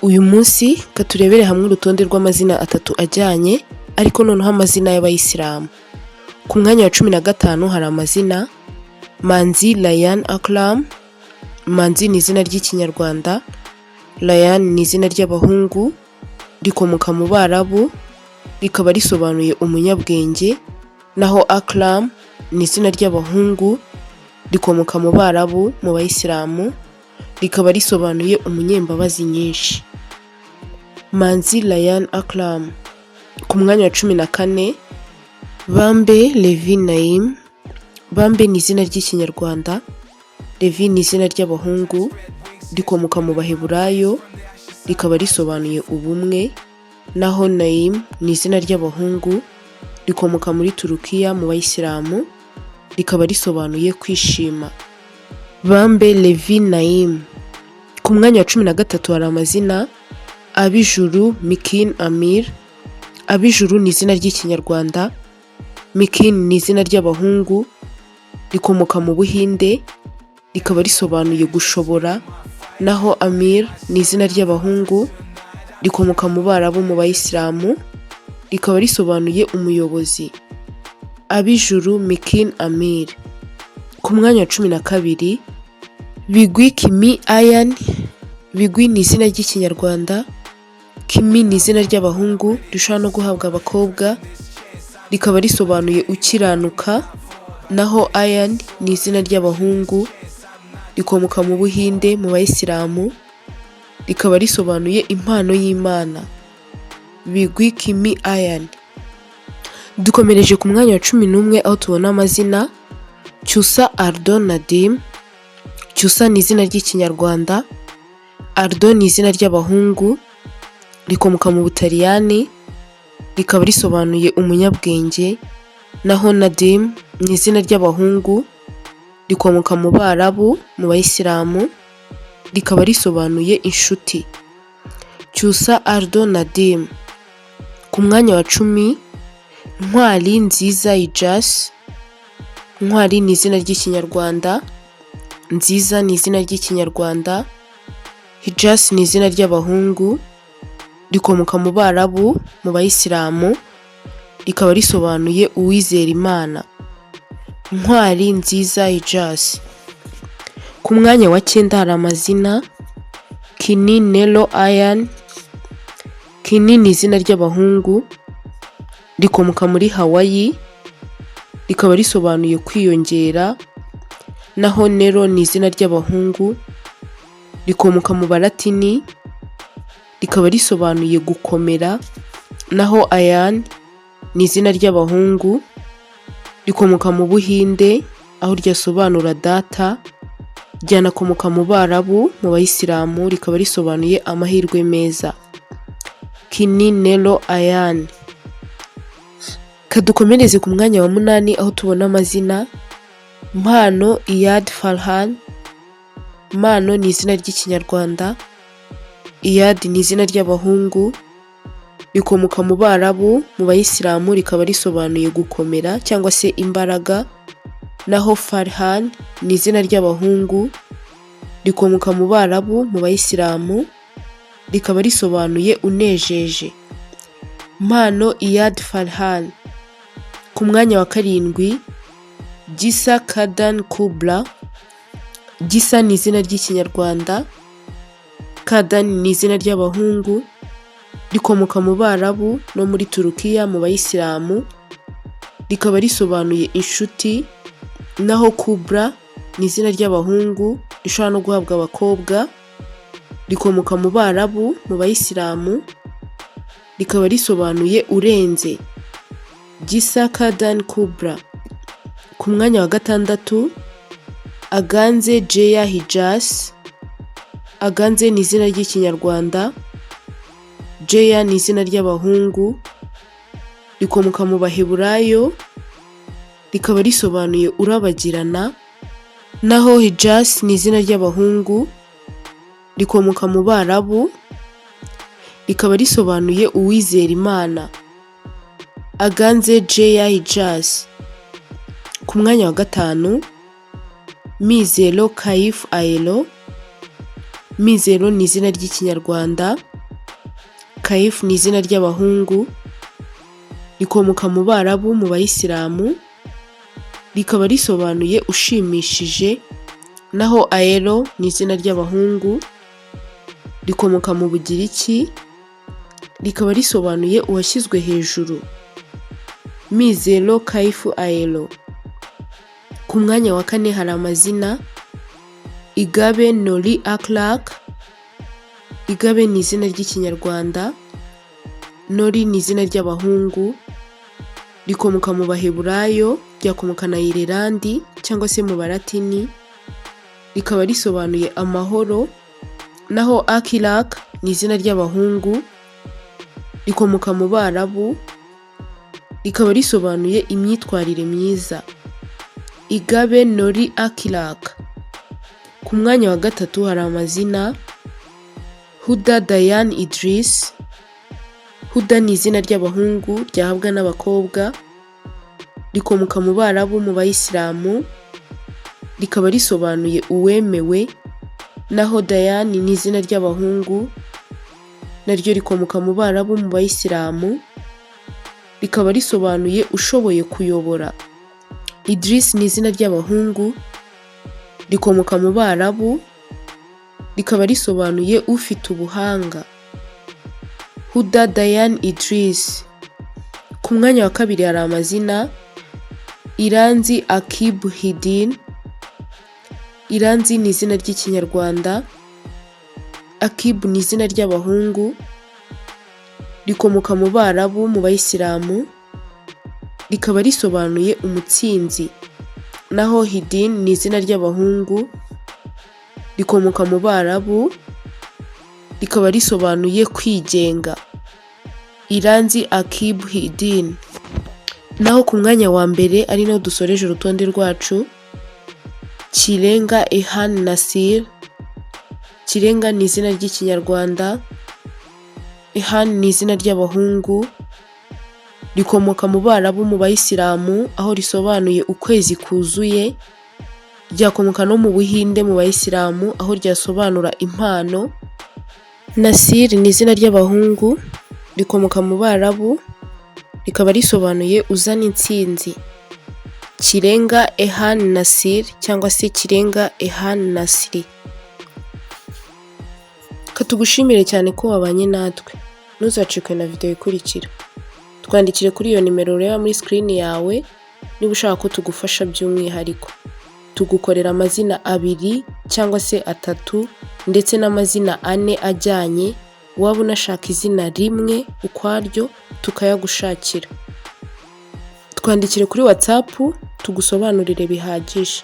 Uyu munsi katurebere hamwe urutonde rw'amazina atatu ajyanye ariko noneho amazina y'abayisilamu. Ku mwanya wa 15 hari amazina Manzi Ryan Akram. Manzi ni izina ry'ikinyarwanda, Ryan ni izina ry'abahungu, rikomoka mu Barabu, rikaba risobanuye umunyabwenge, naho Akram ni izina ry'abahungu, rikomoka mu Barabu mu Bayisilamu, rikaba risobanuye umunyembabazi nyinshi. Manzi Ryan Akram. Ku mwanya wa 14 Bambe Levi Naim. Bambe ni izina ry'ikinyarwanda, Levi ni izina ry'abahungu, rikomoka mu Baheburayo, rikaba risobanuye ubumwe, naho Naim ni izina ry'abahungu, rikomoka muri Turukiya mu Bayisilamu, rikaba risobanuye kwishima. Bambe Levi Naim. Ku mwanya wa 13 hari amazina Abijuru Mikin Amir. Abijuru ni izina ry'ikinyarwanda, Mikin ni izina ry'abahungu, rikomoka mu Buhinde, rikaba risobanuye gushobora, naho Amir ni izina ry'abahungu, rikomoka mu Barabu mu Bayisilamu, rikaba risobanuye umuyobozi. Abijuru Mikin Amir. Ku mwanya wa 12 Bigwi Kimi Ayan. Bigwi ni izina ry'ikinyarwanda, Kimi ni izina ry'abahungu rishobora no guhabwa abakobwa, rikaba risobanuye ukiranuka, naho Ayan ni izina ry'abahungu, rikomoka mu Buhinde mu Bayisilamu, rikaba risobanuye impano y'Imana. Bigwi Kimi Ayan. Dukomereje ku mwanya wa 11 aho tubona amazina Cyusa Ardo Nadim. Cyusa ni izina ry'ikinyarwanda, Ardo ni izina ry'abahungu, rikomoka mu Butaliyani, rikaba risobanuye umunyabwenge, naho Nadim ni izina ry'abahungu, rikomoka mu Barabu mu Bayisilamu, rikaba risobanuye inshuti. Cyusa Ardo Nadim. Ku mwanya wa 10 Ntwari Nziza Hijaz. Ntwari ni izina ry'ikinyarwanda, Nziza ni izina ry'ikinyarwanda, Hijaz ni izina ry'abahungu, rikomoka mu Barabu mu Bayisilamu, rikaba risobanuye uwizera Imana. Ntwari Nziza Hijaz. Ku mwanya wa 9 hari amazina Kini Nelo Ayan. Kini ni izina ry'abahungu, rikomoka muri Hawaii, rikaba risobanuye kwiyongera, naho Nero ni izina ry'abahungu, rikomoka mu Balatini, rikaba risobanuye gukomera, naho Ayan ni izina ry'abahungu, rikomoka mu Buhinde aho ryasobanura data, ryanakomoka mu Barabu mu Bayisilamu, rikaba risobanuye amahirwe meza. Kini Nelo Ayan. Kadukomereze ku mwanya wa 8 aho tubona amazina Mpano Iyad Farhan. Mpano ni izina ry'ikinyarwanda, Iyad ni izina ry'abahungu, rikomoka mu Barabu mu Bayisilamu, rikaba risobanuye gukomera cyangwa se imbaraga, naho Farhan ni izina ry'abahungu, rikomoka mu Barabu mu Bayisilamu, rikaba risobanuye unejeje. Mpano Iyad Farhan. Ku mwanya wa 7 Gisa Kadan Kubra. Gisa ni izina ry'ikinyarwanda, Kadan ni izina ry'abahungu, rikomoka mu Barabu no muri Turukiya mu Bayisilamu, rikaba risobanuye inshuti, naho Kubra ni izina ry'abahungu rishobora no guhabwa abakobwa, rikomoka mu Barabu mu Bayisilamu, rikaba risobanuye urenze. Gisa Kadan Kubra. Ku mwanya wa 6 Aganze Jeya Hijaz. Aganze ni izina ry'ikinyarwanda, Jeya ni izina ry'abahungu, rikomoka mu Baheburayo, rikaba risobanuye urabagirana, naho Hijaz ni izina ry'abahungu, rikomoka mu Barabu, rikaba risobanuye uwizera Imana. Aganze Jeya Hijaz. Ku mwanya wa 5 Mizero Kaif Aelo. Mizero ni izina ry'ikinyarwanda, Kaifu ni izina ry'abahungu, rikomoka mu Barabu mu Bayisilamu, rikaba risobanuye ushimishije, naho Aero ni izina ry'abahungu, rikomoka mu Bugiriki, rikaba risobanuye uwashyizwe hejuru. Mizero, Kaifu, Aero. Ku mwanya wa kane hari amazina: Igabe, Nori, Akhlaq. Igabe ni izina ry'ikinyarwanda, Nori ni izina ry'abahungu, rikomoka mu Baheburayo, ryakomoka na Irelandi cyangwa se mu Balatini, rikaba risobanuye amahoro, naho Akhlaq ni izina ry'abahungu, rikomoka mu Barabu, rikaba risobanuye imyitwarire myiza. Igabe, Nori, Akhlaq. Ku mwanya wa gatatu hari amazina: Huda, Dayan, Idris. Huda ni izina ry'abahungu ryahabwa n'abakobwa, rikomoka mu Barabu mu Bayisilamu, rikaba risobanuye uwemewe, naho Dayan ni izina ry'abahungu naryo rikomoka mu Barabu mu Bayisilamu, rikaba risobanuye ushoboye kuyobora. Idris ni izina ry'abahungu, rikomoka mu Barabu, rikaba risobanuye ufite ubuhanga. Huda, Dayan, Idris. Ku mwanya wa kabiri hari amazina: Iranzi, Akibu, Hidin. Iranzi ni izina ry'ikinyarwanda, Akibu ni izina ry'abahungu, rikomoka mu Barabu mu Bayisilamu, rikaba risobanuye umutsinzi, naho Hidin ni izina ry'abahungu, rikomoka mu Barabu, rikaba risobanuye kwigenga. Iranzi, Akibu, Hidin. Naho ku mwanya wa mbere ari naho dusoreje urutonde rwacu, Kirenga, Ehan, Nasir. Kirenga ni izina ry'ikinyarwanda, Ehan ni izina ry'abahungu, rikomoka mu Barabu mu Bayisilamu, aho risobanuye ukwezi kuzuye, ryakomoka no mu Buhinde mu Bayisilamu, aho ryasobanura impano. Nasir ni izina ry'abahungu, rikomoka mu Barabu, rikaba risobanuye uzana intsinzi. Kirenga, Ehan, Nasir cyangwa se Kirenga, Ehan, Nasri. Katugushimire cyane ko wabanye natwe. Ntuzacikwe na video ikurikira. Twandikire kuri iyo nimero ureba muri screen yawe niba ushaka ko tugufasha by'umwihariko. Tugukorera amazina 2 cyangwa se 3 ndetse n'amazina 4 ajyanye, waba unashaka izina rimwe ukwaryo tukayagushakira. Twandikire kuri WhatsApp tugusobanurire bihagije.